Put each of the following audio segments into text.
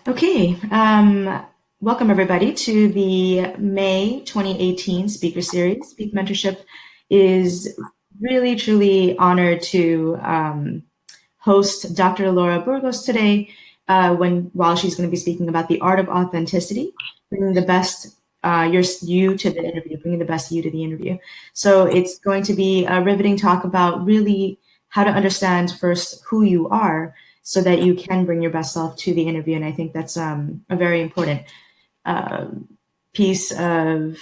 Okay, welcome everybody to the May 2018 Speaker Series. Speak Mentorship is really, truly honored to host Dr. Laura Burgos today while she's going to be speaking about the art of authenticity, bringing the best you to the interview, bringing the best you to the interview. So it's going to be a riveting talk about really how to understand first who you are, so that you can bring your best self to the interview. And I think that's a very important piece of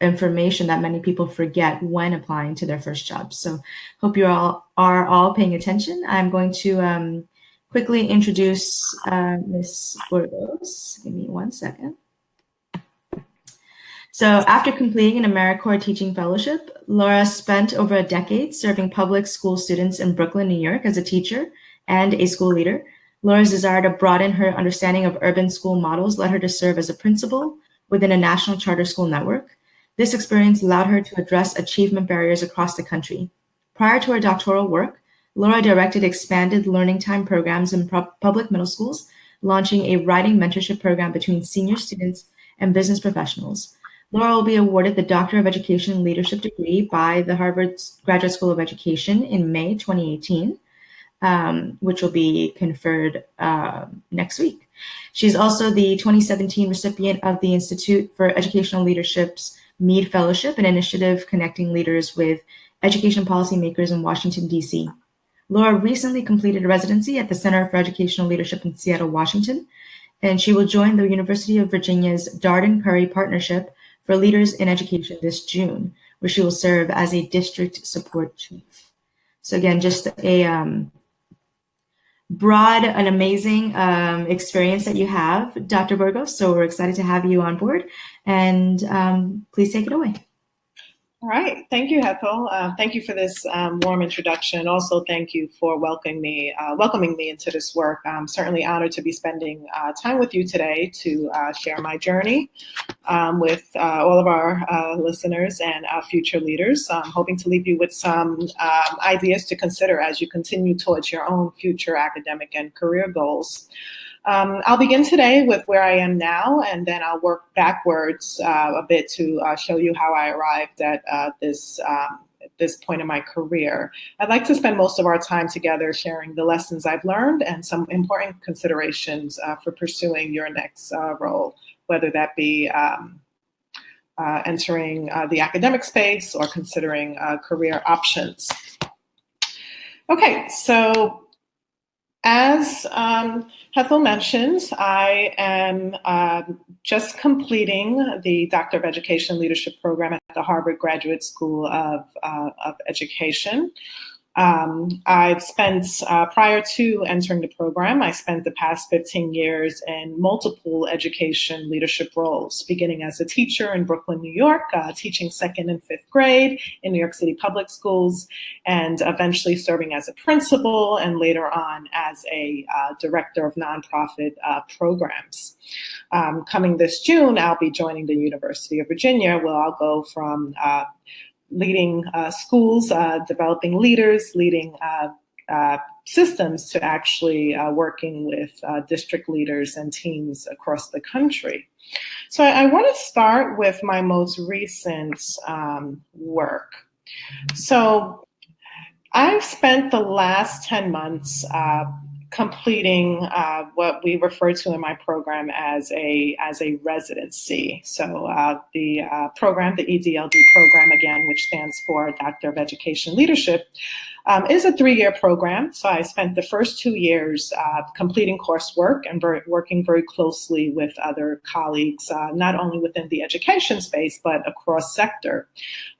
information that many people forget when applying to their first job. So hope you are all paying attention. I'm going to quickly introduce Ms. Burgos. Give me 1 second. So after completing an AmeriCorps teaching fellowship, Laura spent over a decade serving public school students in Brooklyn, New York as a teacher and a school leader. Laura's desire to broaden her understanding of urban school models led her to serve as a principal within a national charter school network. This experience allowed her to address achievement barriers across the country. Prior to her doctoral work, Laura directed expanded learning time programs in public middle schools, launching a writing mentorship program between senior students and business professionals. Laura will be awarded the Doctor of Education and Leadership degree by the Harvard Graduate School of Education in May 2018. Which will be conferred next week. She's also the 2017 recipient of the Institute for Educational Leadership's Mead Fellowship, an initiative connecting leaders with education policymakers in Washington, D.C. Laura recently completed a residency at the Center for Educational Leadership in Seattle, Washington, and she will join the University of Virginia's Darden Curry Partnership for Leaders in Education this June, where she will serve as a district support chief. So again, just a broad and amazing experience that you have, Dr. Burgos. So we're excited to have you on board, and please take it away. All right. Thank you, Ethel. Thank you for this warm introduction. Also, thank you for welcoming me into this work. I'm certainly honored to be spending time with you today to share my journey with all of our listeners and our future leaders. I'm hoping to leave you with some ideas to consider as you continue towards your own future academic and career goals. I'll begin today with where I am now, and then I'll work backwards a bit to show you how I arrived at this point in my career. I'd like to spend most of our time together sharing the lessons I've learned and some important considerations for pursuing your next role, whether that be entering the academic space or considering career options. Okay, so as Ethel mentioned, I am just completing the Doctor of Education and Leadership program at the Harvard Graduate School of Education. I've spent, prior to entering the program, I spent the past 15 years in multiple education leadership roles, beginning as a teacher in Brooklyn, New York, teaching 2nd and 5th grade in New York City public schools, and eventually serving as a principal and later on as a director of nonprofit programs. Coming this June, I'll be joining the University of Virginia, where I'll go from leading schools, developing leaders, leading systems, to actually working with district leaders and teams across the country. So I want to start with my most recent work. So I've spent the last 10 months completing what we refer to in my program as a residency. So the program, the EDL Do Program, again, which stands for Doctor of Education Leadership, is a 3-year program. So I spent the first 2 years completing coursework and working very closely with other colleagues, not only within the education space, but across sector.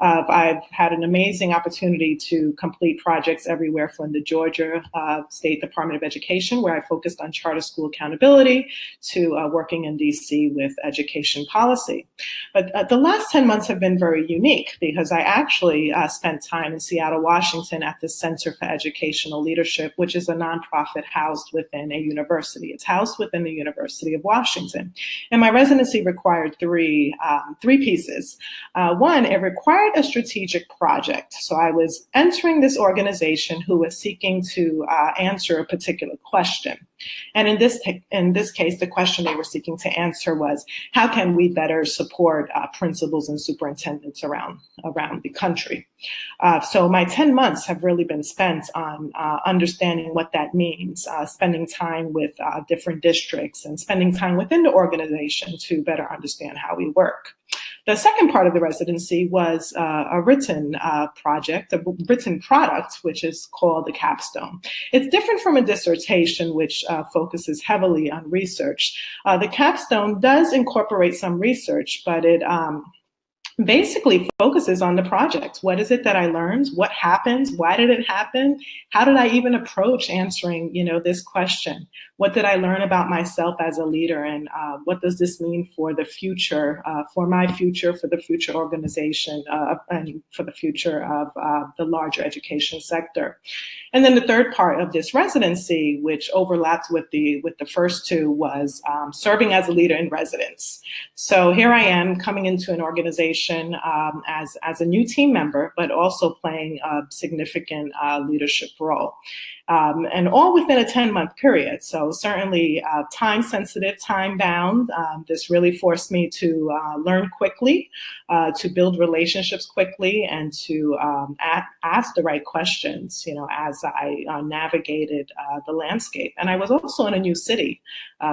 I've had an amazing opportunity to complete projects everywhere from the Georgia State Department of Education, where I focused on charter school accountability, to working in DC with education policy. But the last 10 months have been very unique because I actually spent time in Seattle, Washington at the Center for Educational Leadership, which is a nonprofit housed within a university. It's housed within the University of Washington. And my residency required three pieces. One, it required a strategic project. So I was entering this organization who was seeking to answer a particular question. And in this case, the question they were seeking to answer was, how can we better support principals and superintendents around the country? So my 10 months have really been spent on understanding what that means, spending time with different districts and spending time within the organization to better understand how we work. The second part of the residency was a written project, a written product, which is called the capstone. It's different from a dissertation, which focuses heavily on research. The capstone does incorporate some research, but it basically focuses on the project. What is it that I learned? What happened? Why did it happen? How did I even approach answering, this question? What did I learn about myself as a leader? And what does this mean for the future, for my future, for the future organization, and for the future of the larger education sector? And then the third part of this residency, which overlapped with the first two, was serving as a leader in residence. So here I am coming into an organization as a new team member, but also playing a significant leadership role. And all within a 10-month period. So certainly time sensitive, time bound. This really forced me to learn quickly, to build relationships quickly, and to ask the right questions, as I navigated the landscape. And I was also in a new city,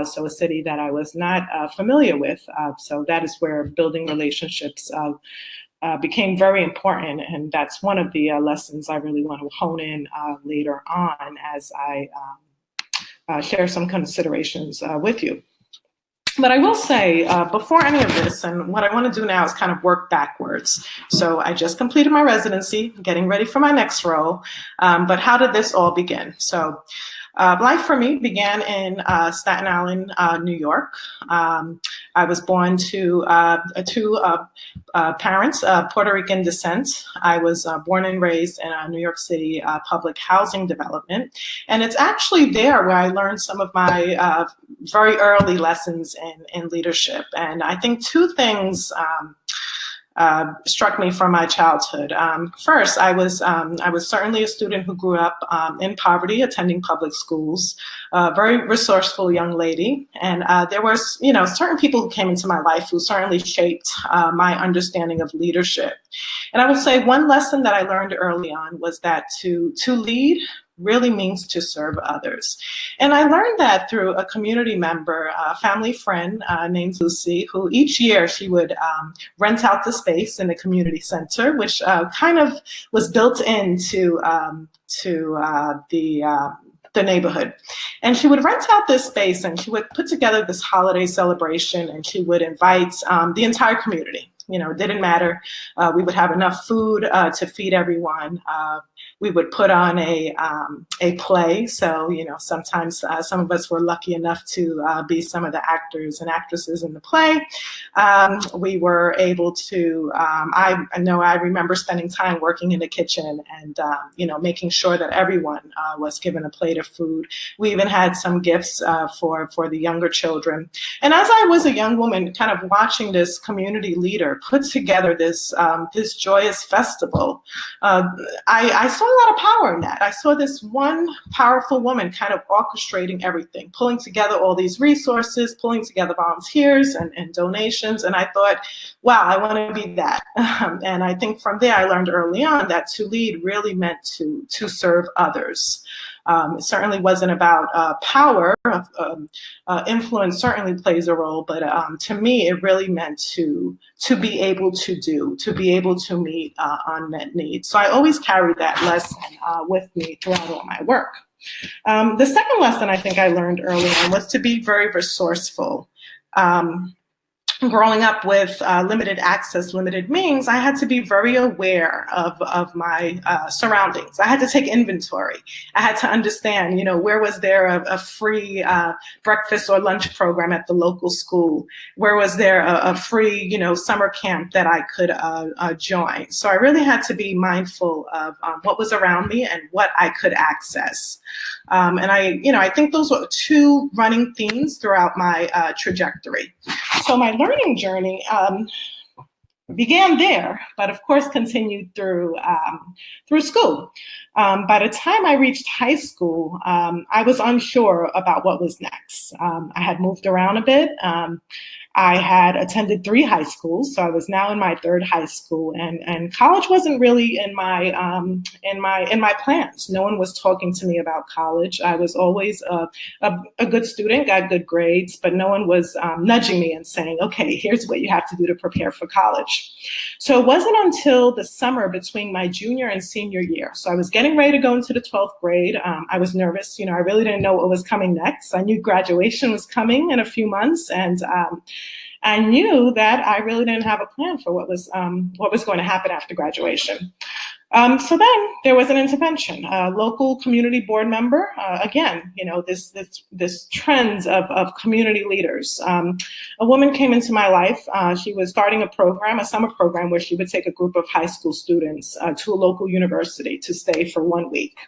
so a city that I was not familiar with. So that is where building relationships became very important, and that's one of the lessons I really want to hone in later on as I share some considerations with you. But I will say, before any of this, and what I want to do now is kind of work backwards. So I just completed my residency, getting ready for my next role, but how did this all begin? So life for me began in Staten Island, New York. I was born to two parents, Puerto Rican descent. I was born and raised in a New York City public housing development. And it's actually there where I learned some of my very early lessons in leadership. And I think two things struck me from my childhood. First, I was certainly a student who grew up in poverty, attending public schools, very resourceful young lady. And there was, certain people who came into my life who certainly shaped my understanding of leadership. And I would say one lesson that I learned early on was that to lead really means to serve others. And I learned that through a community member, a family friend named Lucy, who each year she would rent out the space in the community center, which kind of was built into the neighborhood. And she would rent out this space and she would put together this holiday celebration, and she would invite the entire community. It didn't matter. We would have enough food to feed everyone. We would put on a play. So, sometimes some of us were lucky enough to be some of the actors and actresses in the play. We were able to, I remember spending time working in the kitchen and, making sure that everyone was given a plate of food. We even had some gifts for the younger children. And as I was a young woman kind of watching this community leader put together this joyous festival, I saw a lot of power in that. I saw this one powerful woman kind of orchestrating everything, pulling together all these resources, pulling together volunteers and donations. And I thought, wow, I want to be that. And I think from there, I learned early on that to lead really meant to serve others. It certainly wasn't about power. Influence certainly plays a role, but to me, it really meant to be able to be able to meet unmet needs. So I always carried that lesson with me throughout all my work. The second lesson I think I learned early on was to be very resourceful. Growing up with limited access, limited means, I had to be very aware of my surroundings. I had to take inventory. I had to understand, where was there a free breakfast or lunch program at the local school? Where was there a free, summer camp that I could join? So I really had to be mindful of what was around me and what I could access. And I think those were two running themes throughout my trajectory. So my learning journey began there, but of course continued through school. By the time I reached high school, I was unsure about what was next. I had moved around a bit. I had attended 3 high schools, so I was now in my 3rd high school, and college wasn't really in my plans. No one was talking to me about college. I was always a good student, got good grades, but no one was nudging me and saying, "Okay, here's what you have to do to prepare for college." So it wasn't until the summer between my junior and senior year. So I was getting ready to go into the 12th grade. I was nervous. I really didn't know what was coming next. I knew graduation was coming in a few months, and I knew that I really didn't have a plan for what was going to happen after graduation. So then there was an intervention. A local community board member, again, this trends of community leaders. A woman came into my life. She was starting a summer program where she would take a group of high school students to a local university to stay for 1 week.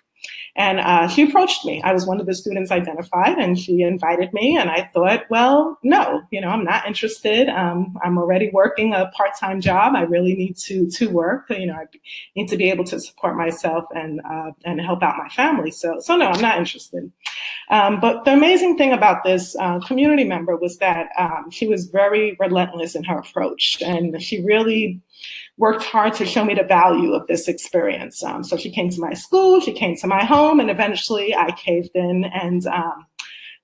And she approached me. I was one of the students identified, and she invited me. And I thought, well, no, I'm not interested. I'm already working a part-time job. I really need to work. I need to be able to support myself and help out my family. So no, I'm not interested. But the amazing thing about this community member was that she was very relentless in her approach, and she really worked hard to show me the value of this experience. So she came to my school, she came to my home, and eventually I caved in. And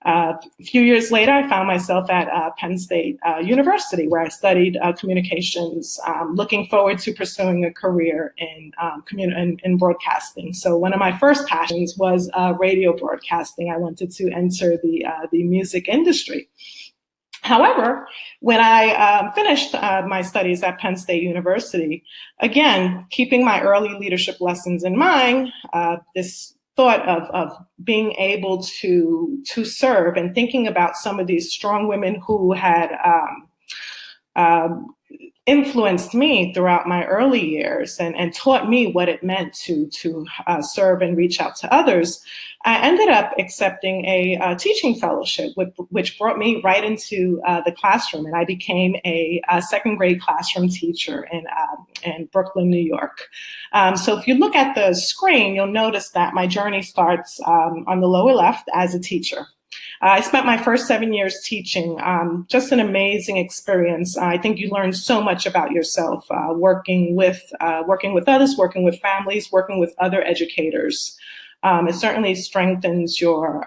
a few years later, I found myself at Penn State University, where I studied communications, looking forward to pursuing a career in broadcasting. So one of my first passions was radio broadcasting. I wanted to enter the music industry. However, when I finished my studies at Penn State University, again, keeping my early leadership lessons in mind, this thought of being able to serve and thinking about some of these strong women who had influenced me throughout my early years and taught me what it meant to serve and reach out to others, I ended up accepting a teaching fellowship, which brought me right into the classroom, and I became a 2nd grade classroom teacher in Brooklyn, New York. So if you look at the screen, you'll notice that my journey starts on the lower left as a teacher. I spent my first 7 years teaching, just an amazing experience. I think you learn so much about yourself, working with others, working with families, working with other educators. It certainly strengthens your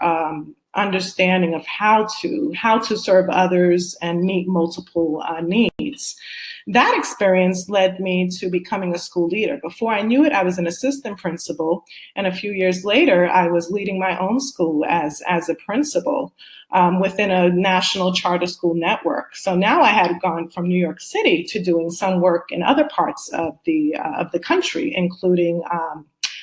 understanding of how to serve others and meet multiple needs. That experience led me to becoming a school leader. Before I knew it, I was an assistant principal, and a few years later, I was leading my own school as a principal within a national charter school network. So now I had gone from New York City to doing some work in other parts of the country, including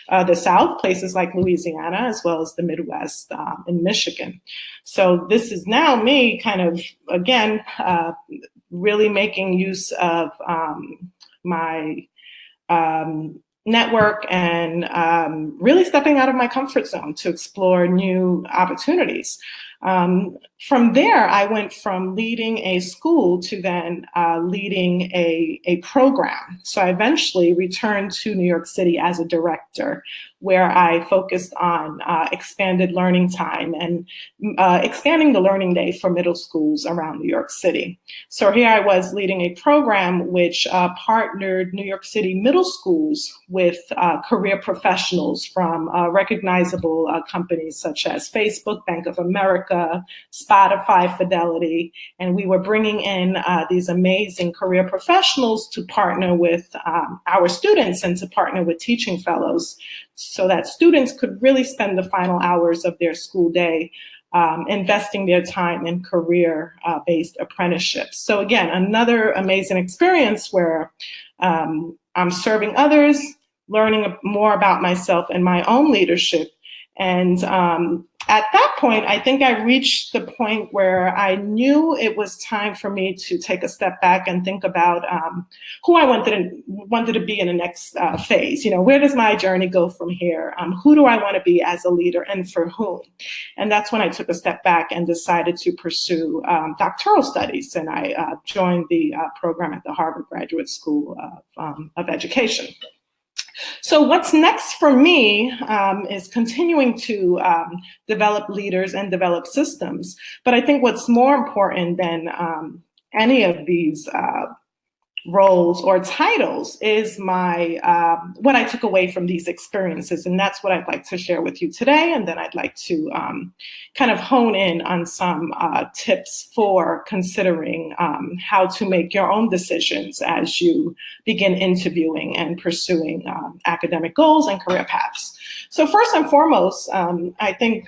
the South, places like Louisiana, as well as the Midwest in Michigan. So this is now me kind of, again, really making use of my network and really stepping out of my comfort zone to explore new opportunities. From there, I went from leading a school to then leading a program. So I eventually returned to New York City as a director, where I focused on expanded learning time and expanding the learning day for middle schools around New York City. So here I was leading a program which partnered New York City middle schools with career professionals from recognizable companies such as Facebook, Bank of America, Spotify, Fidelity, and we were bringing in these amazing career professionals to partner with our students and to partner with teaching fellows so that students could really spend the final hours of their school day investing their time in career-based apprenticeships. So again, another amazing experience where I'm serving others, learning more about myself and my own leadership, and at that point, I think I reached the point where I knew it was time for me to take a step back and think about who I wanted to be in the next phase. Where does my journey go from here? Who do I want to be as a leader, and for whom? And that's when I took a step back and decided to pursue doctoral studies. And I joined the program at the Harvard Graduate School of Education. So what's next for me is continuing to develop leaders and develop systems. But I think what's more important than any of these roles or titles is my what I took away from these experiences, and that's what I'd like to share with you today. And then I'd like to kind of hone in on some tips for considering how to make your own decisions as you begin interviewing and pursuing academic goals and career paths. So first and foremost, I think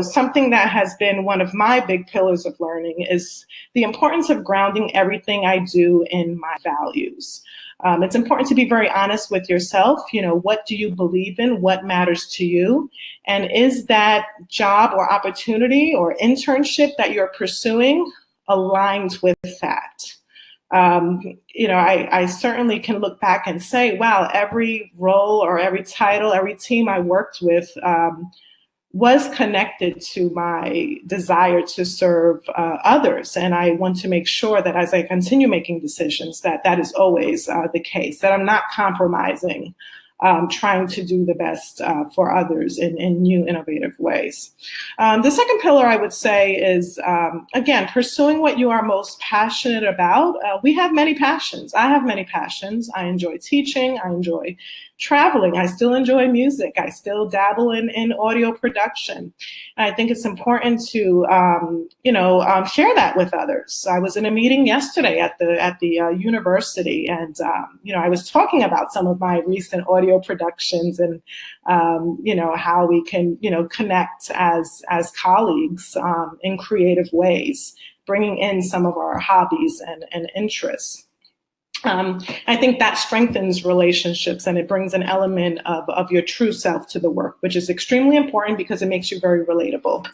something that has been one of my big pillars of learning is the importance of grounding everything I do in my values. It's important to be very honest with yourself. What do you believe in? What matters to you? And is that job or opportunity or internship that you're pursuing aligned with that? I certainly can look back and say, wow, every role or every title, every team I worked with was connected to my desire to serve others. And I want to make sure that as I continue making decisions, that is always the case, that I'm not compromising, trying to do the best for others in new, innovative ways. The second pillar I would say is, again, pursuing what you are most passionate about. We have many passions. I have many passions. I enjoy teaching. I enjoy traveling. I still enjoy music. I still dabble in audio production. And I think it's important to, share that with others. I was in a meeting yesterday at the university, and I was talking about some of my recent audio productions and how we can connect as colleagues in creative ways, bringing in some of our hobbies and interests. I think that strengthens relationships, and it brings an element of your true self to the work, which is extremely important because it makes you very relatable.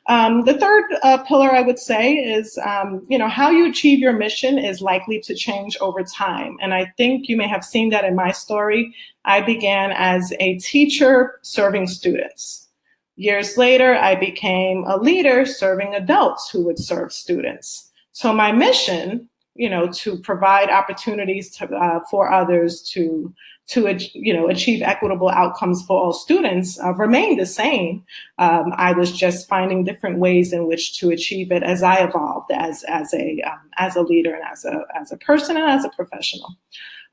The third pillar I would say is, how you achieve your mission is likely to change over time. And I think you may have seen that in my story. I began as a teacher serving students. Years later, I became a leader serving adults who would serve students. So my mission, to provide opportunities for others to achieve equitable outcomes for all students remained the same. I was just finding different ways in which to achieve it as I evolved as a leader and as a person and as a professional.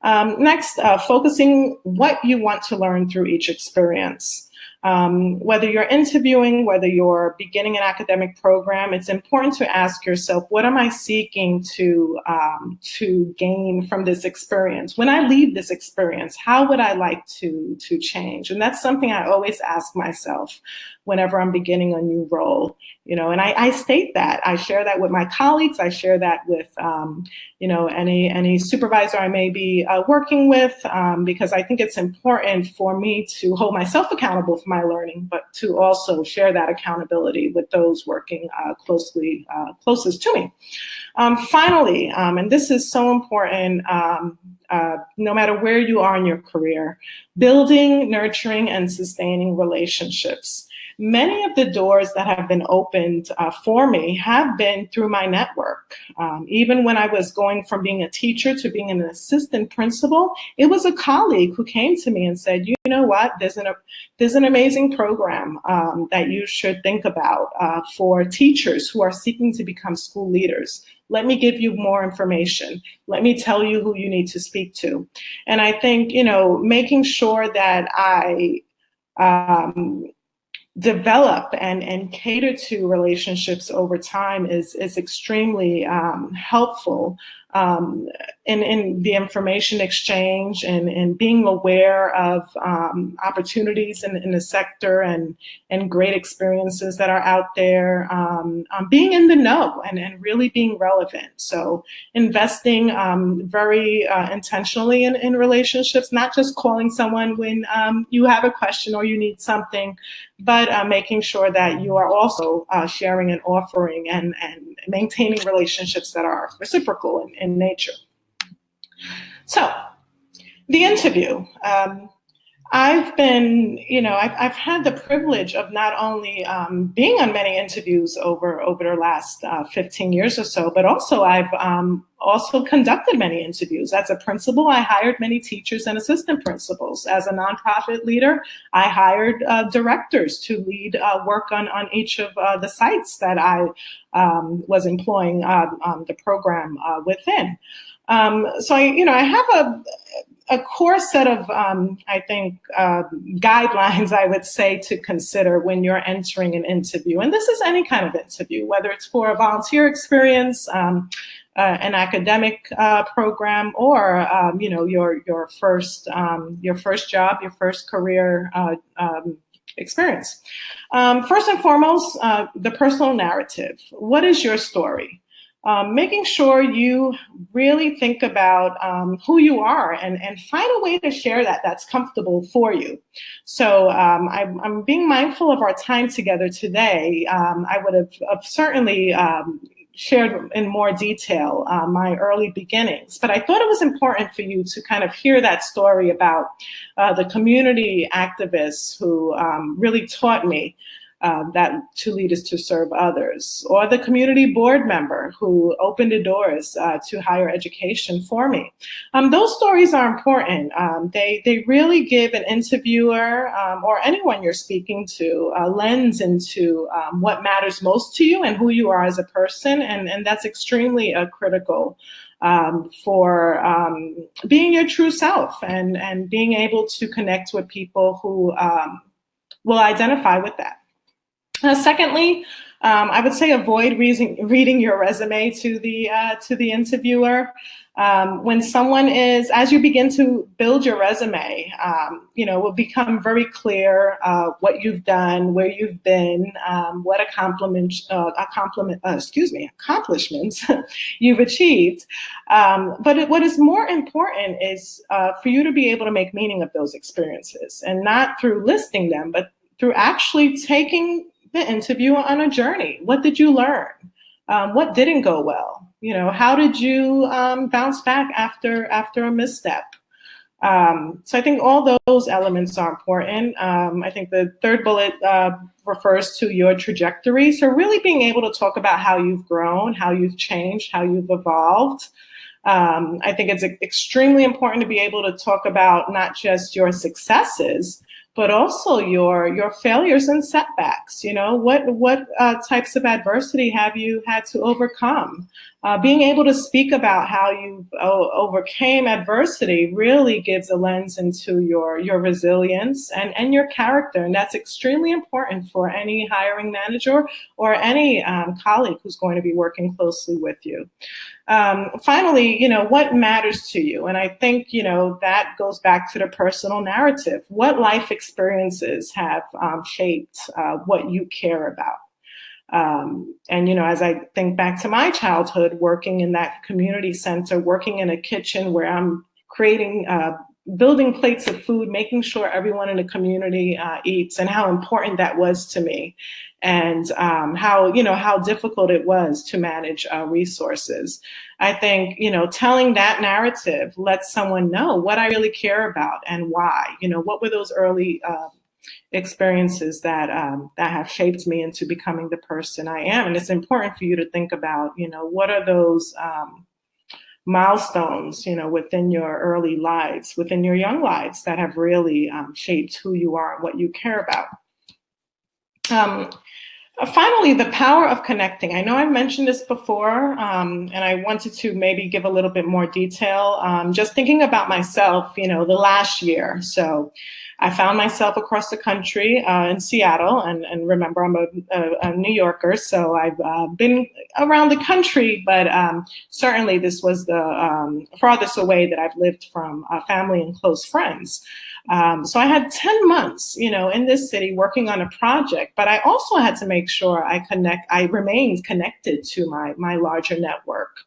Next, focusing what you want to learn through each experience. Whether you're interviewing, whether you're beginning an academic program, it's important to ask yourself, what am I seeking to gain from this experience? When I leave this experience, how would I like to change? And that's something I always ask myself whenever I'm beginning a new role, and I state that. I share that with my colleagues. I share that with, any supervisor I may be working with, because I think it's important for me to hold myself accountable for my learning, but to also share that accountability with those working closest to me. Finally, and this is so important, no matter where you are in your career, building, nurturing, and sustaining relationships. Many of the doors that have been opened for me have been through my network. Even when I was going from being a teacher to being an assistant principal, it was a colleague who came to me and said, you know what, there's an amazing program that you should think about for teachers who are seeking to become school leaders. Let me give you more information. Let me tell you who you need to speak to. And I think, making sure that I develop and cater to relationships over time is extremely helpful in the information exchange and being aware of opportunities in the sector and great experiences that are out there, being in the know and really being relevant. So investing very intentionally in relationships, not just calling someone when you have a question or you need something, but but making sure that you are also sharing and offering and maintaining relationships that are reciprocal in nature. So, the interview. I've been, I've had the privilege of not only being on many interviews over the last 15 years or so, but also I've also conducted many interviews. As a principal, I hired many teachers and assistant principals. As a nonprofit leader, I hired directors to lead work on each of the sites that I was employing the program within. So I have a core set of, I think, guidelines, I would say, to consider when you're entering an interview. And this is any kind of interview, whether it's for a volunteer experience, an academic program, or your first job, your first career experience. First and foremost, the personal narrative. What is your story? Making sure you really think about who you are and find a way to share that's comfortable for you. So I'm being mindful of our time together today. I would have certainly shared in more detail my early beginnings, but I thought it was important for you to kind of hear that story about the community activists who really taught me that to lead is to serve others, or the community board member who opened the doors to higher education for me. Those stories are important. They really give an interviewer or anyone you're speaking to a lens into what matters most to you and who you are as a person, and that's extremely critical for being your true self and being able to connect with people who will identify with that. Secondly, I would say avoid reading your resume to the interviewer. When someone is, as you begin to build your resume, it will become very clear what you've done, where you've been, what accomplishments you've achieved. But what is more important is for you to be able to make meaning of those experiences, and not through listing them, but through actually taking the interview on a journey. What did you learn? What didn't go well? How did you bounce back after a misstep? So I think all those elements are important. I think the third bullet refers to your trajectory. So really being able to talk about how you've grown, how you've changed, how you've evolved. I think it's extremely important to be able to talk about not just your successes, but also your failures and setbacks. What types of adversity have you had to overcome? Being able to speak about how you overcame adversity really gives a lens into your resilience and your character, and that's extremely important for any hiring manager or any colleague who's going to be working closely with you. Finally, what matters to you? And I think, that goes back to the personal narrative. What life experiences have shaped what you care about? And, as I think back to my childhood, working in that community center, working in a kitchen where I'm creating, building plates of food, making sure everyone in the community eats, and how important that was to me. And how difficult it was to manage resources. I think, telling that narrative lets someone know what I really care about and why. What were those early experiences that have shaped me into becoming the person I am. And it's important for you to think about, what are those milestones, within your early lives, within your young lives, that have really shaped who you are and what you care about. Finally, the power of connecting. I know I've mentioned this before, and I wanted to maybe give a little bit more detail. Just thinking about myself, the last year. So I found myself across the country in Seattle, and remember, I'm a New Yorker, so I've been around the country, but certainly this was the farthest away that I've lived from family and close friends. So I had 10 months, in this city working on a project, but I also had to make sure I remained connected to my larger network,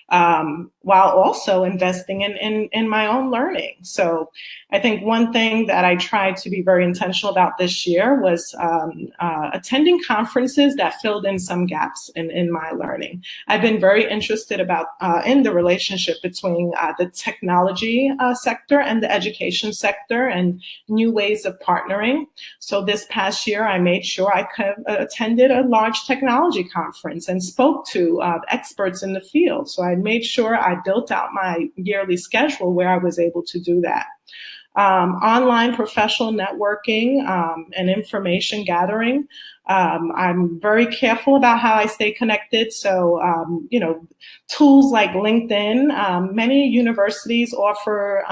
while also investing in my own learning. So I think one thing that I tried to be very intentional about this year was attending conferences that filled in some gaps in my learning. I've been very interested in the relationship between the technology sector and the education sector and new ways of partnering. So this past year, I made sure I attended a large technology conference and spoke to experts in the field. So I made sure I built out my yearly schedule where I was able to do that. Online professional networking and information gathering. I'm very careful about how I stay connected. So, tools like LinkedIn, many universities offer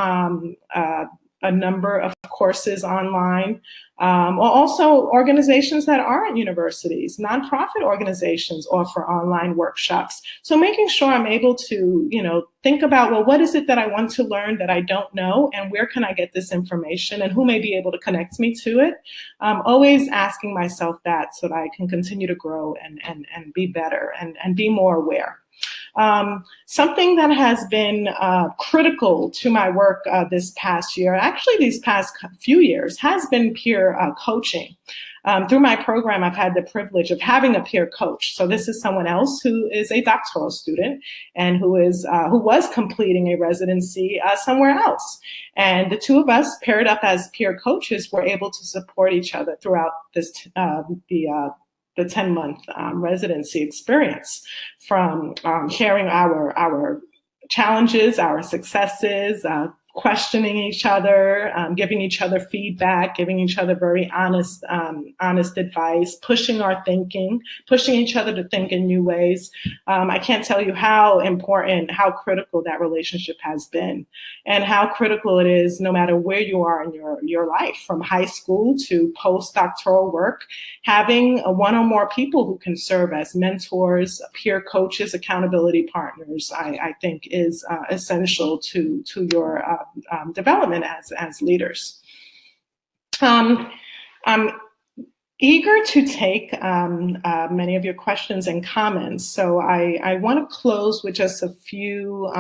a number of courses online, or also organizations that aren't universities, nonprofit organizations offer online workshops. So making sure I'm able to, think about, well, what is it that I want to learn that I don't know, and where can I get this information, and who may be able to connect me to it? Always asking myself that so that I can continue to grow and be better and be more aware. Something that has been critical to my work this past year, actually these past few years, has been peer coaching. Through my program, I've had the privilege of having a peer coach. So this is someone else who is a doctoral student and who was completing a residency somewhere else. And the two of us, paired up as peer coaches, were able to support each other throughout this the 10-month residency experience, from sharing our challenges, our successes, questioning each other, giving each other feedback, giving each other very honest advice, pushing our thinking, pushing each other to think in new ways. I can't tell you how important, how critical that relationship has been, and how critical it is no matter where you are in your life, from high school to postdoctoral work. Having one or more people who can serve as mentors, peer coaches, accountability partners, I think is essential to your development as leaders. I'm eager to take many of your questions and comments. So I want to close with just a few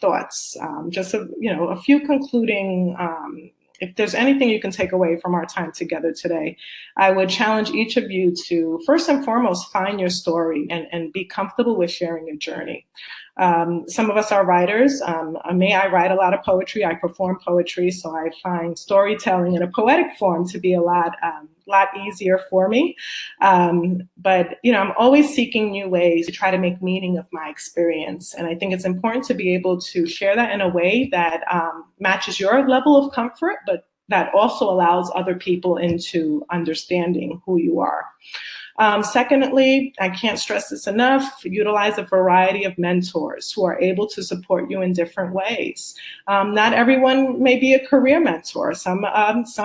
thoughts, just a few concluding. If there's anything you can take away from our time together today, I would challenge each of you to, first and foremost, find your story and be comfortable with sharing your journey. Some of us are writers. I write a lot of poetry. I perform poetry, so I find storytelling in a poetic form to be a lot easier for me. But I'm always seeking new ways to try to make meaning of my experience. And I think it's important to be able to share that in a way that matches your level of comfort, but that also allows other people into understanding who you are. Secondly, I can't stress this enough, utilize a variety of mentors who are able to support you in different ways. Not everyone may be a career mentor. Some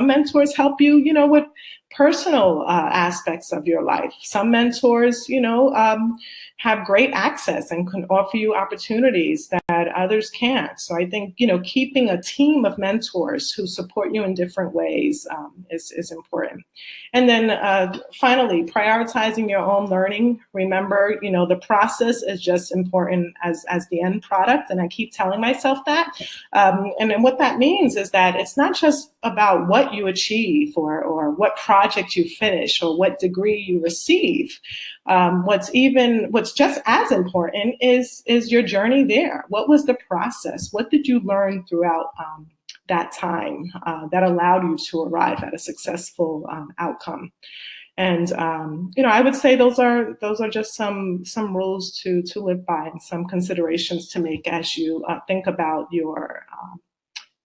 mentors help you, with personal aspects of your life. Some mentors, have great access and can offer you opportunities that others can't. So I think, keeping a team of mentors who support you in different ways is important. And then finally, prioritizing your own learning. Remember, the process is just important as the end product. And I keep telling myself that. And then what that means is that it's not just about what you achieve or what project you finish or what degree you receive. What's just as important is your journey there. What was the process? What did you learn throughout that time that allowed you to arrive at a successful outcome? And I would say those are just some rules to live by and some considerations to make as you think about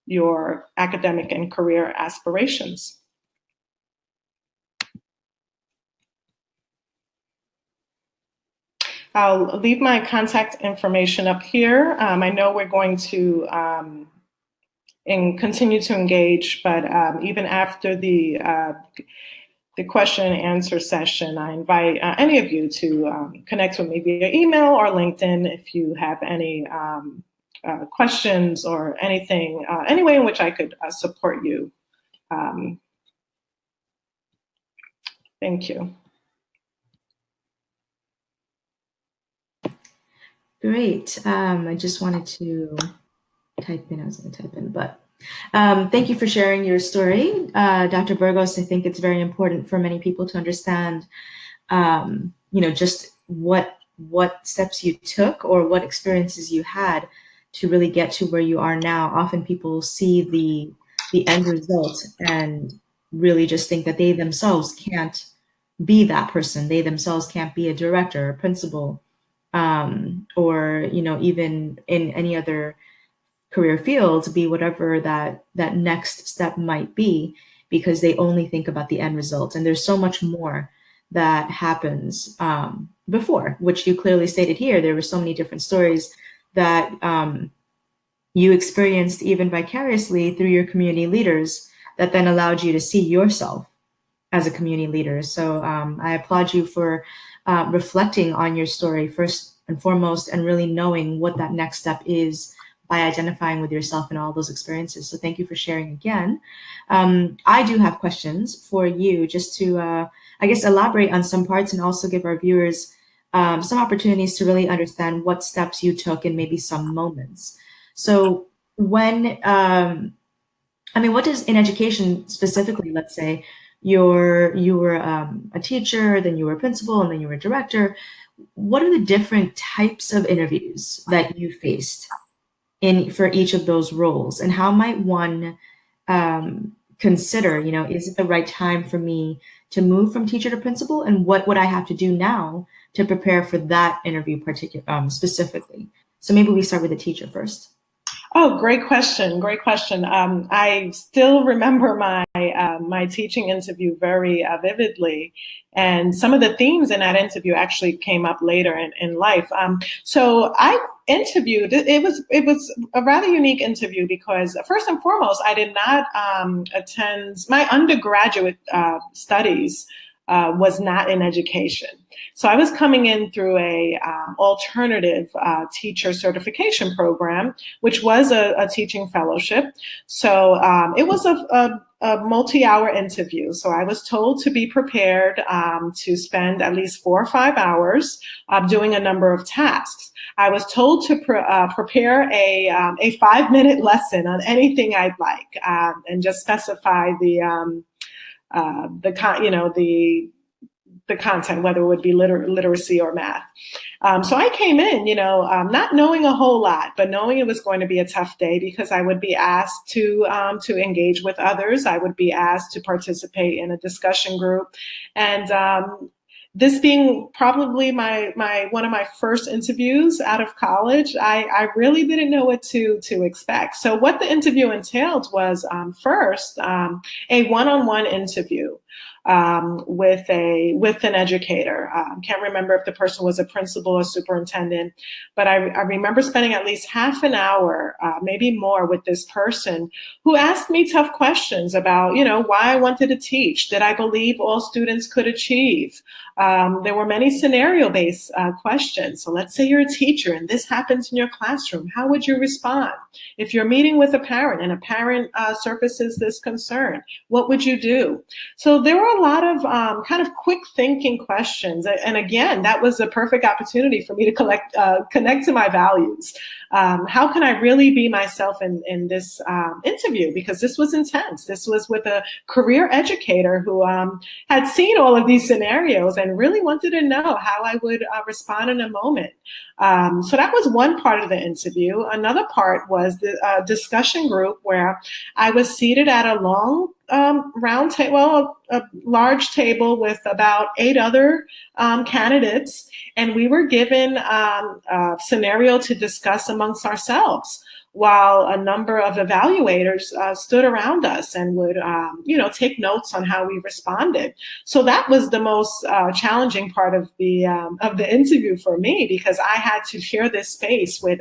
your academic and career aspirations. I'll leave my contact information up here. I know we're going to continue to engage, but even after the question and answer session, I invite any of you to connect with me via email or LinkedIn if you have any questions or anything, any way in which I could support you Thank you. Great. I just wanted to type in, I was going to type in, but thank you for sharing your story, Dr. Burgos. I think it's very important for many people to understand, just what steps you took or what experiences you had to really get to where you are now. Often people see the end result and really just think that they themselves can't be that person. They themselves can't be a director, a principal, or even in any other career field, to be whatever that next step might be, because they only think about the end result. And there's so much more that happens before, which you clearly stated here. There were so many different stories that you experienced even vicariously through your community leaders that then allowed you to see yourself as a community leader. So I applaud you for reflecting on your story first and foremost, and really knowing what that next step is by identifying with yourself and all those experiences. So thank you for sharing again. I do have questions for you, just to, I guess, elaborate on some parts and also give our viewers some opportunities to really understand what steps you took and maybe some moments. So when, what does, in education specifically, let's say you were a teacher, then you were a principal, and then you were a director. What are the different types of interviews that you faced for each of those roles, and how might one consider, is it the right time for me to move from teacher to principal, and what would I have to do now to prepare for that interview specifically? So maybe we start with the teacher first. Oh, great question. Great question. I still remember my teaching interview very vividly, and some of the themes in that interview actually came up later in life. So I interviewed. It was a rather unique interview because first and foremost, I did not attend my undergraduate studies. Was not in education. So I was coming in through a alternative teacher certification program, which was a teaching fellowship. So it was a multi-hour interview. So I was told to be prepared to spend at least 4 or 5 hours doing a number of tasks. I was told to prepare a 5-minute lesson on anything I'd like, and just specify the content, whether it would be literacy or math. So I came in, not knowing a whole lot, but knowing it was going to be a tough day because I would be asked to engage with others. I would be asked to participate in a discussion group, and this being probably one of my first interviews out of college, I really didn't know what to expect. So what the interview entailed was first a one-on-one interview with an educator. Can't remember if the person was a principal or superintendent, but I remember spending at least half an hour, maybe more, with this person who asked me tough questions about, why I wanted to teach. Did I believe all students could achieve? There were many scenario-based questions. So let's say you're a teacher and this happens in your classroom. How would you respond? If you're meeting with a parent and a parent surfaces this concern, what would you do? So there were a lot of kind of quick thinking questions. And again, that was a perfect opportunity for me to connect to my values. How can I really be myself in this interview? Because this was intense. This was with a career educator who had seen all of these scenarios and really wanted to know how I would respond in a moment. So that was one part of the interview. Another part was the discussion group where I was seated at a long round table, a large table with about 8 other candidates, and we were given a scenario to discuss amongst ourselves, while a number of evaluators stood around us and would, take notes on how we responded. So that was the most challenging part of the interview for me, because I had to share this space with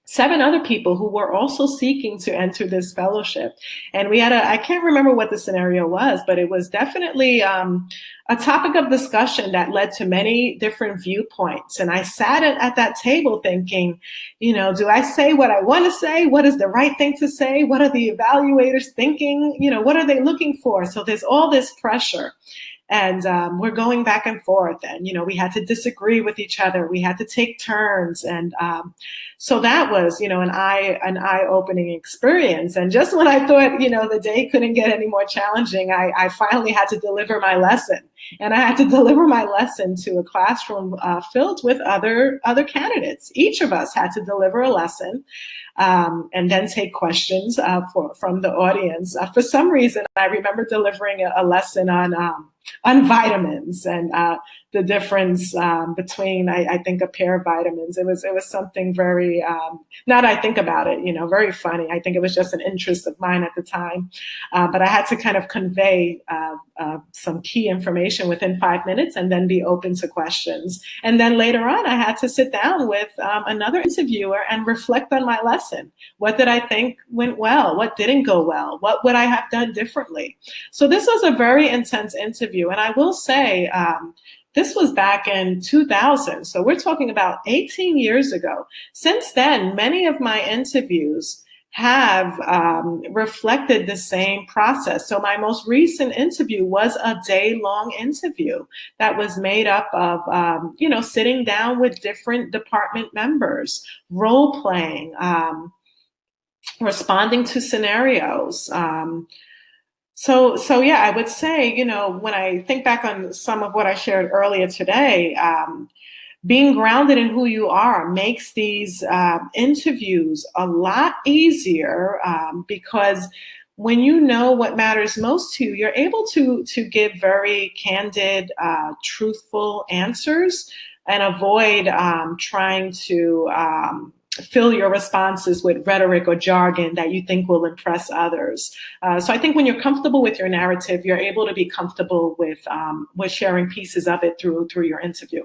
7 other people who were also seeking to enter this fellowship. And we had I can't remember what the scenario was, but it was definitely a topic of discussion that led to many different viewpoints. And I sat at that table thinking, do I say what I want to say? What is the right thing to say? What are the evaluators thinking? What are they looking for? So there's all this pressure. And we're going back and forth, and we had to disagree with each other. We had to take turns, and so that was an eye-opening experience. And just when I thought the day couldn't get any more challenging, I finally had to deliver my lesson, and I had to deliver my lesson to a classroom filled with other candidates. Each of us had to deliver a lesson. And then take questions from the audience. For some reason, I remember delivering a lesson on vitamins and the difference between, I think, a pair of vitamins. It was something very, now that I think about it, very funny. I think it was just an interest of mine at the time. But I had to kind of convey some key information within 5 minutes and then be open to questions. And then later on, I had to sit down with another interviewer and reflect on my lesson. What did I think went well? What didn't go well? What would I have done differently? So this was a very intense interview. And I will say, this was back in 2000. So we're talking about 18 years ago. Since then, many of my interviews have reflected the same process. So my most recent interview was a day-long interview that was made up of, sitting down with different department members, role-playing, responding to scenarios. So yeah, I would say, when I think back on some of what I shared earlier today, being grounded in who you are makes these interviews a lot easier because when you know what matters most to you, you're able to give very candid, truthful answers and avoid trying to fill your responses with rhetoric or jargon that you think will impress others. So I think when you're comfortable with your narrative, you're able to be comfortable with sharing pieces of it through your interview.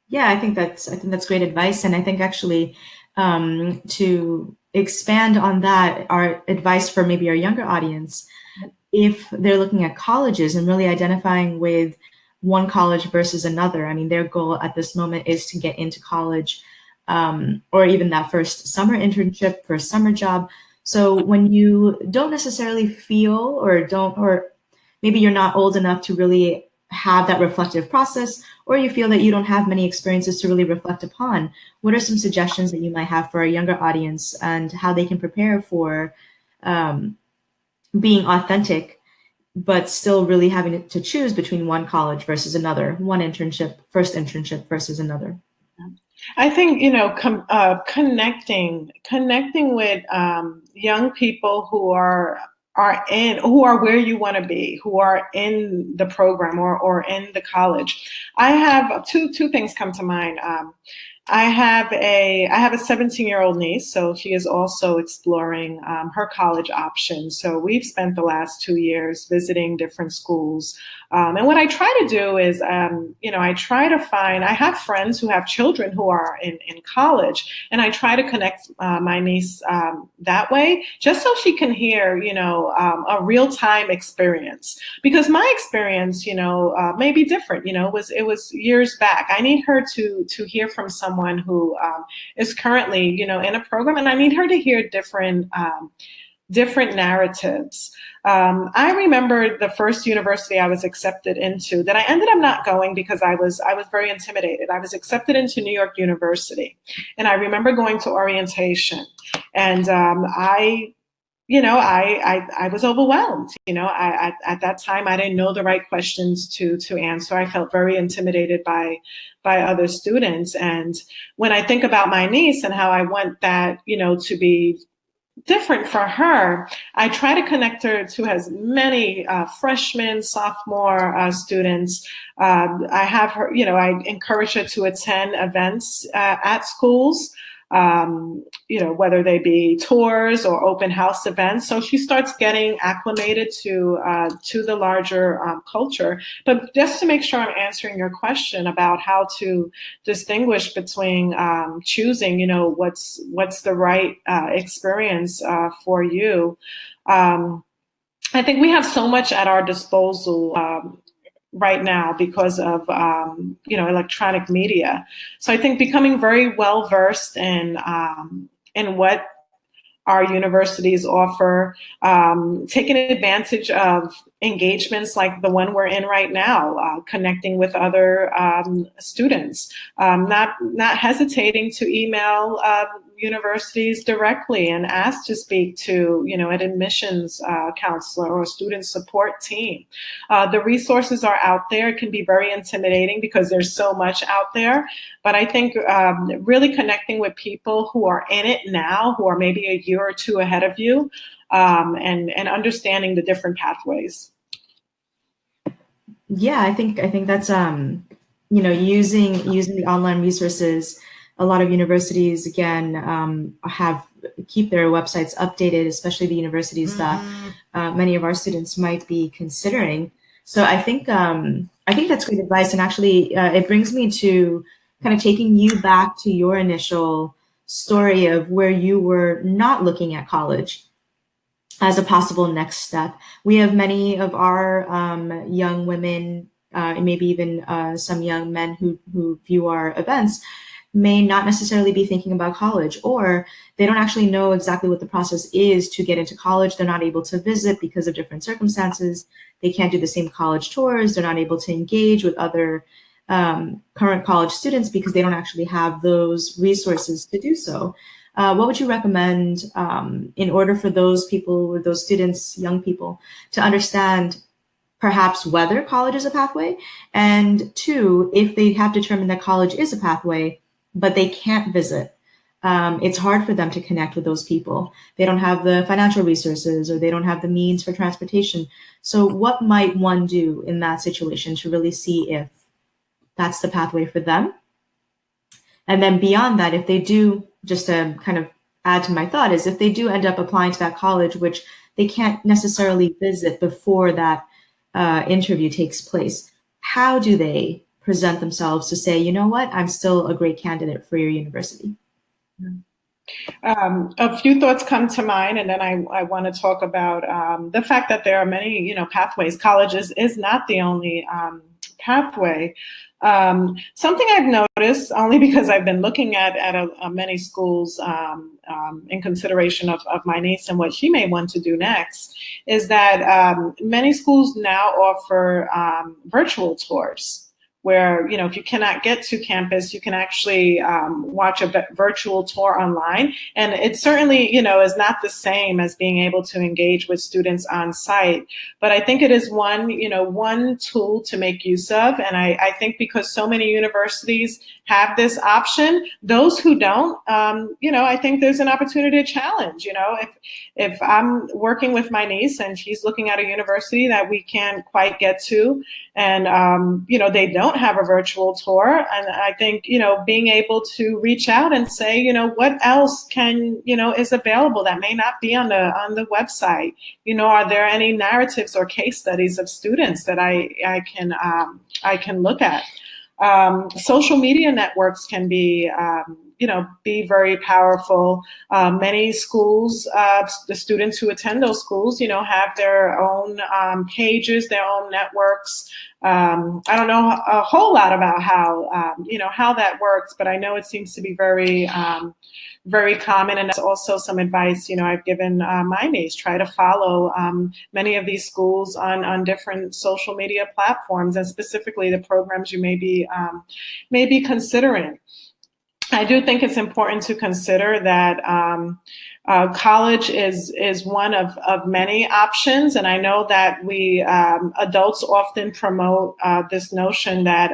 Yeah, I think that's great advice, and I think actually to expand on that, our advice for maybe our younger audience, if they're looking at colleges and really identifying with one college versus another. I mean, their goal at this moment is to get into college. Or even that first summer internship, first summer job. So when you don't necessarily feel or maybe you're not old enough to really have that reflective process, or you feel that you don't have many experiences to really reflect upon, what are some suggestions that you might have for a younger audience and how they can prepare for being authentic, but still really having to choose between one college versus another, one first internship versus another? I think connecting with young people who are where you want to be, who are in the program or in the college. I have two things come to mind. I have a 17-year-old niece, so she is also exploring her college options. So we've spent the last 2 years visiting different schools. And what I try to do is, I have friends who have children who are in college, and I try to connect my niece that way, just so she can hear, a real-time experience. Because my experience, may be different. It was years back. I need her to hear from someone who is currently, in a program, and I need her to hear different narratives. I remember the first university I was accepted into that I ended up not going because I was very intimidated. I was accepted into New York University, and I remember going to orientation, and I was overwhelmed. At that time, I didn't know the right questions to answer. I felt very intimidated by other students. And when I think about my niece and how I want that, to be different for her, I try to connect her to as many freshmen, sophomore students. I have her, I encourage her to attend events at schools. whether they be tours or open house events. So she starts getting acclimated to the larger culture. But just to make sure I'm answering your question about how to distinguish between choosing, what's the right experience for you. I think we have so much at our disposal right now because of electronic media. So I think becoming very well versed in what our universities offer, taking advantage of engagements like the one we're in right now, connecting with other students, not hesitating to email universities directly and ask to speak to, an admissions counselor or student support team. The resources are out there. It can be very intimidating because there's so much out there. But I think really connecting with people who are in it now, who are maybe a year or two ahead of you, and understanding the different pathways. Yeah, I think that's using the online resources. A lot of universities again keep their websites updated, especially the universities that many of our students might be considering. So I think that's great advice, and actually it brings me to kind of taking you back to your initial story of where you were not looking at college as a possible next step. We have many of our young women, and maybe even some young men who view our events may not necessarily be thinking about college, or they don't actually know exactly what the process is to get into college. They're not able to visit because of different circumstances. They can't do the same college tours. They're not able to engage with other current college students because they don't actually have those resources to do so. What would you recommend in order for those people, or those students, young people, to understand perhaps whether college is a pathway, and two, if they have determined that college is a pathway, but they can't visit? It's hard for them to connect with those people. They don't have the financial resources, or they don't have the means for transportation. So what might one do in that situation to really see if that's the pathway for them? And then beyond that, if they do, just to kind of add to my thought, is if they do end up applying to that college, which they can't necessarily visit before that interview takes place, how do they present themselves to say, you know what, I'm still a great candidate for your university? A few thoughts come to mind, and then I want to talk about the fact that there are many, pathways. Colleges is not the only pathway. Something I've noticed, only because I've been looking at many schools in consideration of my niece and what she may want to do next, is that many schools now offer virtual tours, where, if you cannot get to campus, you can actually watch a virtual tour online. And it certainly, is not the same as being able to engage with students on site. But I think it is one tool to make use of. And I think because so many universities have this option, those who don't, I think there's an opportunity to challenge. If I'm working with my niece and she's looking at a university that we can't quite get to, and they don't have a virtual tour, and I think being able to reach out and say, what else is available that may not be on the website? Are there any narratives or case studies of students that I can look at? Social media networks can be very powerful. Many schools, the students who attend those schools, have their own pages, their own networks. I don't know a whole lot about how that works, but I know it seems to be very, very common. And that's also some advice, I've given my niece. Try to follow many of these schools on different social media platforms, and specifically the programs you may be considering. I do think it's important to consider that college is one of many options, and I know that we adults often promote this notion that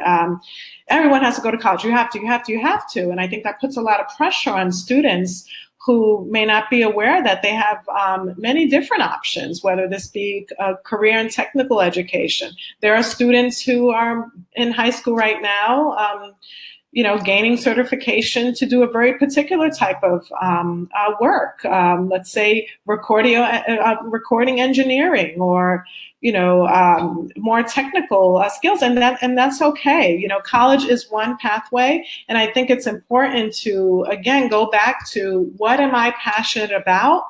everyone has to go to college. You have to, and I think that puts a lot of pressure on students who may not be aware that they have many different options, whether this be a career in technical education. There are students who are in high school right now gaining certification to do a very particular type of work. Let's say recording engineering, or more technical skills, and that's okay. College is one pathway, and I think it's important to again go back to what am I passionate about.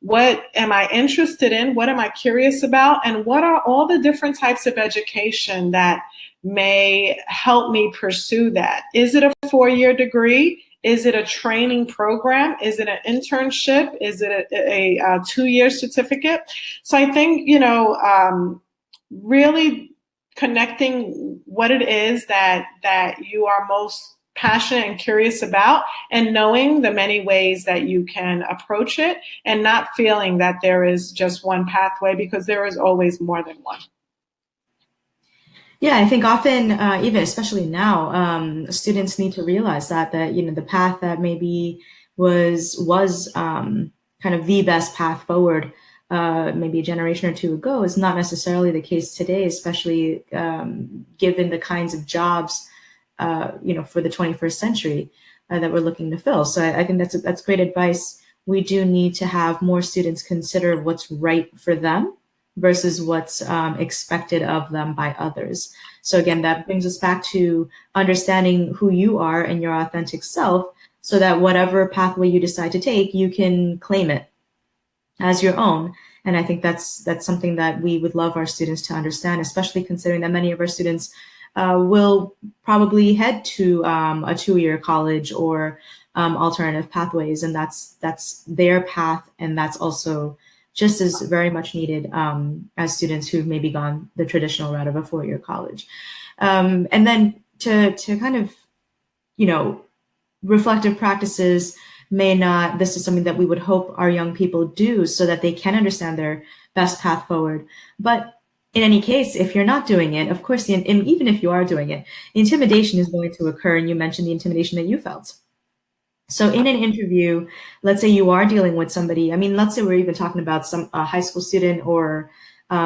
What am I interested in? What am I curious about? And what are all the different types of education that may help me pursue that? Is it a 4-year degree? Is it a training program? Is it an internship? Is it a 2-year certificate? So I think, really connecting what it is that you are most passionate and curious about, and knowing the many ways that you can approach it, and not feeling that there is just one pathway, because there is always more than one. Yeah, I think often, even especially now, students need to realize that the path that maybe was kind of the best path forward maybe a generation or two ago is not necessarily the case today, especially given the kinds of jobs for the 21st century that we're looking to fill. So I think that's great advice. We do need to have more students consider what's right for them versus what's expected of them by others. So again, that brings us back to understanding who you are and your authentic self, so that whatever pathway you decide to take, you can claim it as your own. And I think that's something that we would love our students to understand, especially considering that many of our students will probably head to a 2-year college or alternative pathways, and that's their path, and that's also just as very much needed as students who've maybe gone the traditional route of a 4-year college. And then to kind of, reflective practices this is something that we would hope our young people do so that they can understand their best path forward. But in any case, if you're not doing it, of course, and even if you are doing it, intimidation is going to occur. And you mentioned the intimidation that you felt. So in an interview, let's say you are dealing with somebody, let's say we're even talking about a high school student or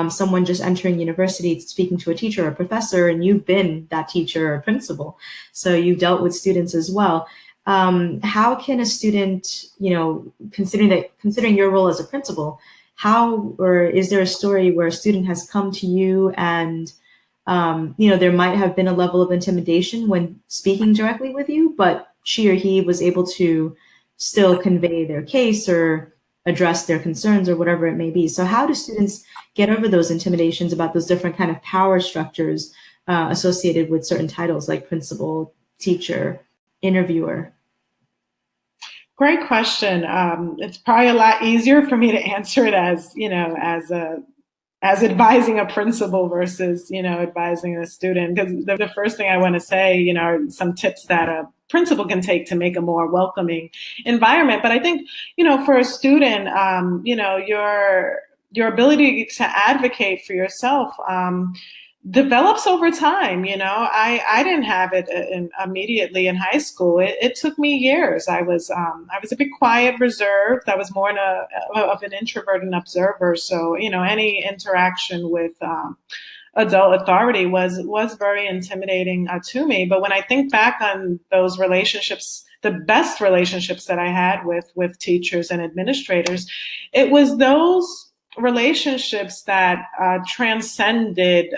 someone just entering university, speaking to a teacher or a professor, and you've been that teacher or principal. So you've dealt with students as well. How can a student, considering your role as a principal, or is there a story where a student has come to you and, there might have been a level of intimidation when speaking directly with you, but she or he was able to still convey their case or address their concerns or whatever it may be? So how do students get over those intimidations about those different kind of power structures associated with certain titles like principal, teacher, interviewer? Great question. It's probably a lot easier for me to answer it as advising a principal versus, advising a student. Because the first thing I want to say, are some tips that a principal can take to make a more welcoming environment. But I think, for a student, your ability to advocate for yourself develops over time. I didn't have it immediately in high school. It took me years. I was a bit quiet, reserved. I was more of an introvert and observer. So, any interaction with adult authority was very intimidating to me. But when I think back on those relationships, the best relationships that I had with teachers and administrators, it was those relationships that transcended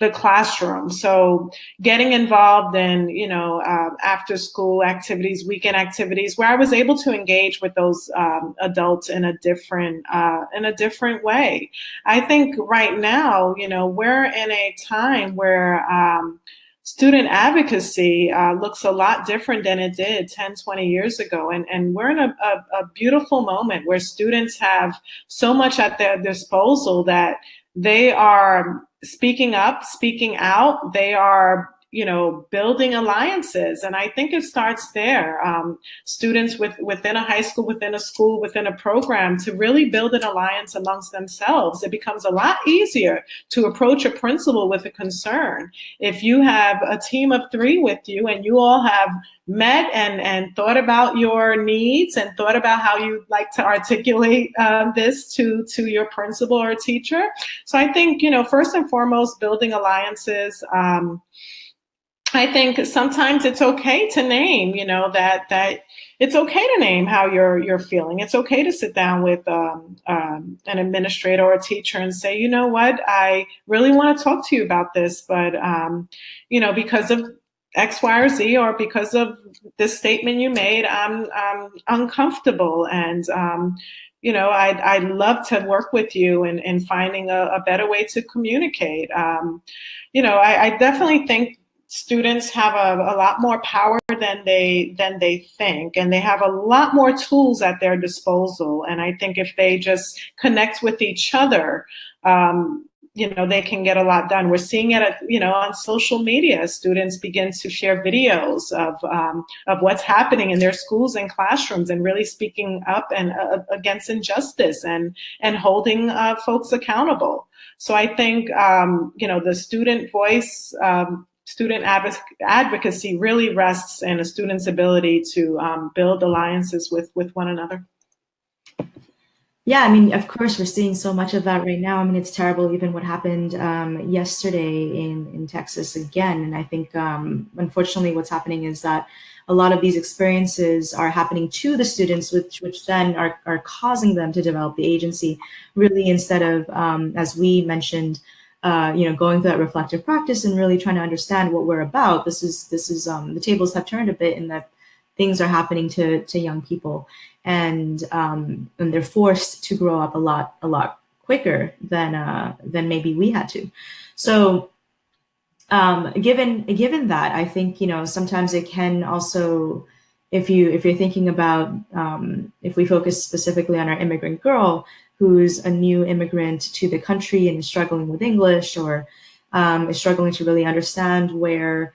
the classroom. So getting involved in, after school activities, weekend activities, where I was able to engage with those adults in a different way. I think right now, we're in a time where student advocacy looks a lot different than it did 10, 20 years ago. And we're in a beautiful moment where students have so much at their disposal that they are speaking up, speaking out. They are, building alliances. And I think it starts there. Students within a high school, within a school, within a program, to really build an alliance amongst themselves. It becomes a lot easier to approach a principal with a concern. If you have a team of 3 with you and you all have met and thought about your needs and thought about how you'd like to articulate this to your principal or teacher. So I think, first and foremost, building alliances, I think sometimes it's okay to name, that it's okay to name how you're feeling. It's okay to sit down with an administrator or a teacher and say, you know what, I really want to talk to you about this, but because of X, Y, or Z, or because of this statement you made, I'm uncomfortable, and I'd love to work with you in finding a better way to communicate. I definitely think students have a lot more power than they think, and they have a lot more tools at their disposal. And I think if they just connect with each other, they can get a lot done. We're seeing it on social media. Students begin to share videos of what's happening in their schools and classrooms, and really speaking up and against injustice, and holding folks accountable. So I think the student voice, student advocacy really rests in a student's ability to build alliances with one another. Yeah, I mean, of course, we're seeing so much of that right now. I mean, it's terrible, even what happened yesterday in Texas again. And I think, unfortunately, what's happening is that a lot of these experiences are happening to the students, which then are causing them to develop the agency, really, instead of, as we mentioned, going through that reflective practice and really trying to understand what we're about. This is the tables have turned a bit in that things are happening to young people, and they're forced to grow up a lot quicker than maybe we had to. So given that, I think sometimes it can also, if you're thinking about if we focus specifically on our immigrant girl who's a new immigrant to the country and is struggling with English, or is struggling to really understand where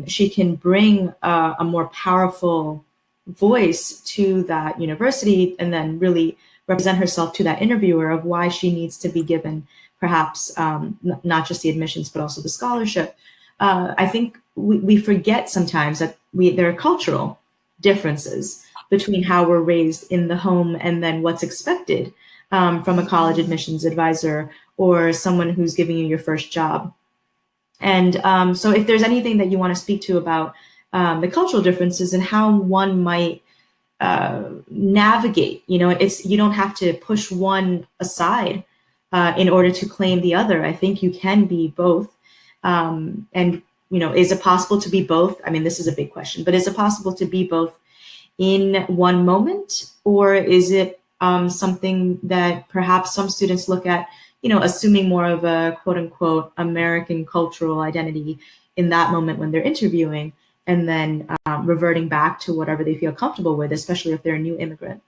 she can bring a more powerful voice to that university, and then really represent herself to that interviewer of why she needs to be given perhaps not just the admissions, but also the scholarship. I think we forget sometimes that there are cultural differences between how we're raised in the home and then what's expected from a college admissions advisor or someone who's giving you your first job. And so if there's anything that you want to speak to about the cultural differences and how one might navigate, you don't have to push one aside in order to claim the other. I think you can be both. And, is it possible to be both? I mean, this is a big question, but is it possible to be both in one moment? Or is it something that perhaps some students look at, assuming more of a quote unquote American cultural identity in that moment when they're interviewing, and then reverting back to whatever they feel comfortable with, especially if they're a new immigrant?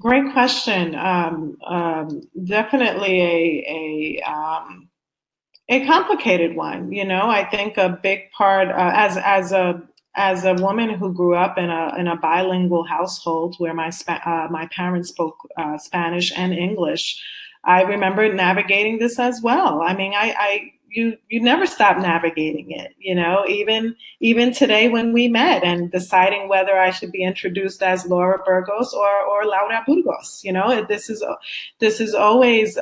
Great question. Definitely a complicated one. I think a big part, as a woman who grew up in a bilingual household where my parents spoke Spanish and English, I remember navigating this as well. I mean, you never stop navigating it, even today when we met and deciding whether I should be introduced as Laura Burgos or Laura Burgos. This is always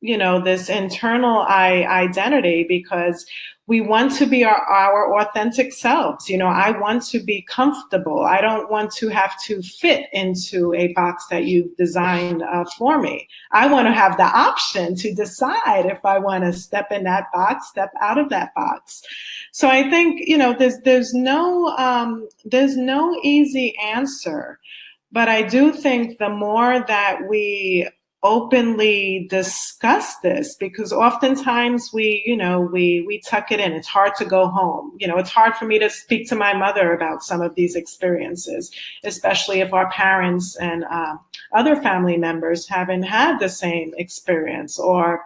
this internal identity, because we want to be our authentic selves. I want to be comfortable. I don't want to have to fit into a box that you've designed for me. I want to have the option to decide if I want to step in that box, step out of that box. So I think, there's no easy answer, but I do think the more that we openly discuss this, because oftentimes we tuck it in. It's hard to go home. It's hard for me to speak to my mother about some of these experiences, especially if our parents and other family members haven't had the same experience, or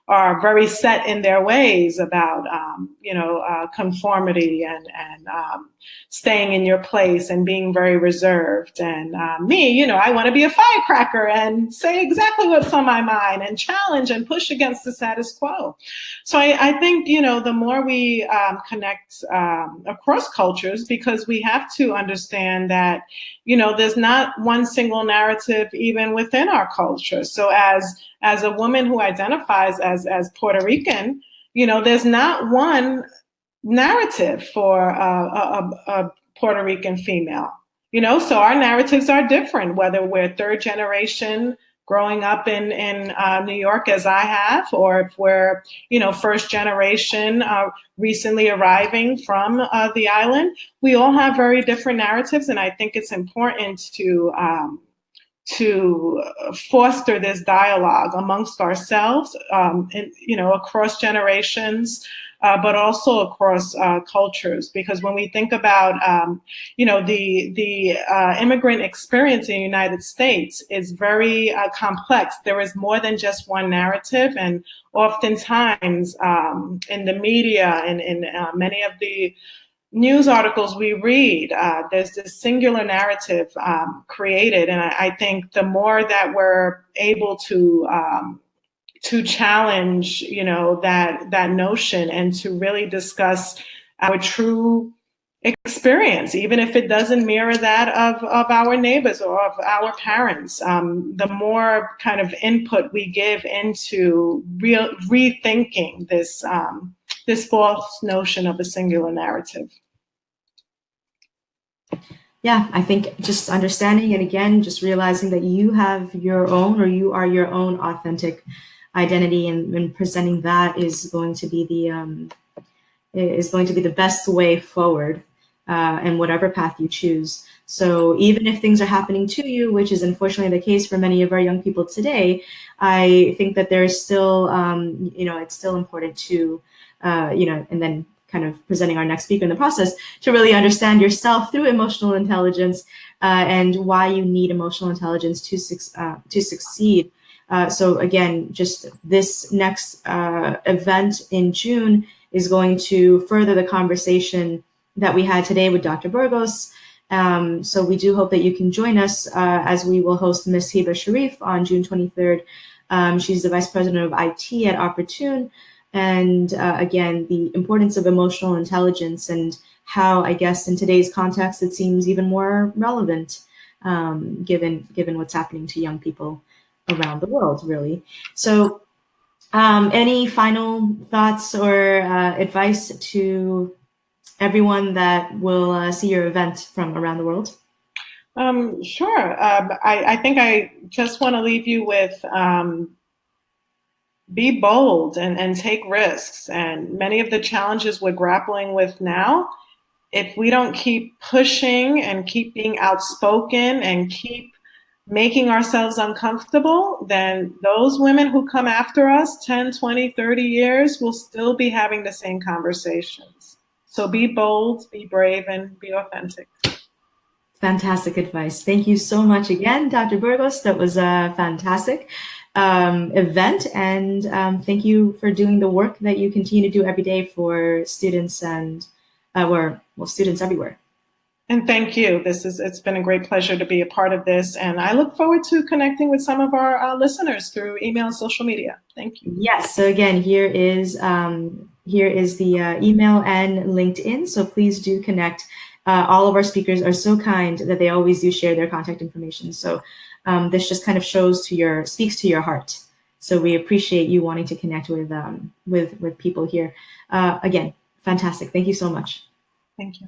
are very set in their ways about conformity and staying in your place and being very reserved. And me, I want to be a firecracker and say exactly what's on my mind and challenge and push against the status quo. So I think, the more we connect across cultures, because we have to understand that, there's not one single narrative even within our culture. So as a woman who identifies as Puerto Rican, there's not one narrative for a Puerto Rican female. So our narratives are different, whether we're third generation growing up in New York as I have, or if we're, first generation recently arriving from the island. We all have very different narratives, and I think it's important to foster this dialogue amongst ourselves, across generations, but also across cultures. Because when we think about, the immigrant experience in the United States is very complex. There is more than just one narrative, and oftentimes in the media and in many of the news articles we read, there's this singular narrative created, and I think the more that we're able to challenge, that notion, and to really discuss our true experience, even if it doesn't mirror that of our neighbors or of our parents, the more kind of input we give into rethinking this false notion of a singular narrative. Yeah, I think just understanding, and again, just realizing that you have your own, or you are your own authentic identity, and presenting that is going to be the best way forward, and whatever path you choose. So even if things are happening to you, which is unfortunately the case for many of our young people today, I think that there's still, it's still important to, and then kind of presenting our next speaker in the process, to really understand yourself through emotional intelligence, and why you need emotional intelligence to succeed. So again, just this next event in June is going to further the conversation that we had today with Dr. Burgos. So we do hope that you can join us as we will host Ms. Hiba Sharif on June 23rd. She's the Vice President of IT at Opportune. And again, the importance of emotional intelligence, and how, I guess, in today's context, it seems even more relevant, given what's happening to young people around the world, really. So any final thoughts or advice to everyone that will see your event from around the world? Sure. I think I just want to leave you with be bold and take risks. And many of the challenges we're grappling with now, if we don't keep pushing and keep being outspoken and keep making ourselves uncomfortable, then those women who come after us 10, 20, 30 years will still be having the same conversations. So be bold, be brave, and be authentic. Fantastic advice. Thank you so much again, Dr. Burgos. That was a fantastic event, and thank you for doing the work that you continue to do every day for students and students everywhere. And thank you. It's been a great pleasure to be a part of this, and I look forward to connecting with some of our listeners through email and social media. Thank you. Yes. So again, here is the email and LinkedIn. So please do connect. All of our speakers are so kind that they always do share their contact information. So this just kind of speaks to your heart. So we appreciate you wanting to connect with people here. Again, fantastic. Thank you so much. Thank you.